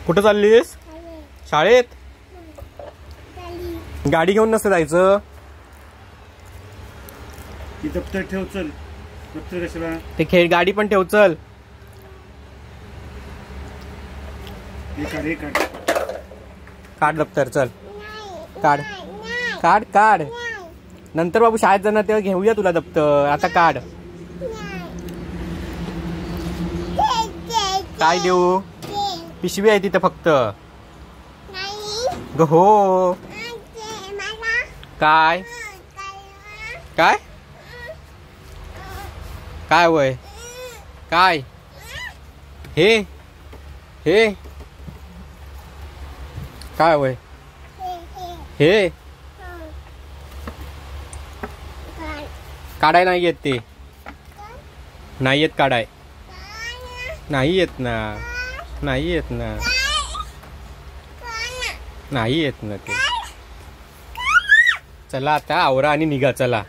कुठं चाललीस? शाळेत. गाडी घेऊन नसतं जायचं. दप्तर ठेव चल. दप्तर कशाला? ते खेळ गाडी पण ठेव चल. काढ दप्तर चल. काढ काढ काढ. नंतर बाबू शाळेत जाणार तेव्हा घेऊया तुला दप्तर. आता काढ. काय देऊ? पिशवी आहे तिथं फक्त. हो. काय काय काय वय काय हे हे काय वय हे काढाय नाही येत. ते नाही येत काढाय. नाही येत ना. नाही येत ना. नाही येत ना ते. चला आता आवरा आणि निघा चला.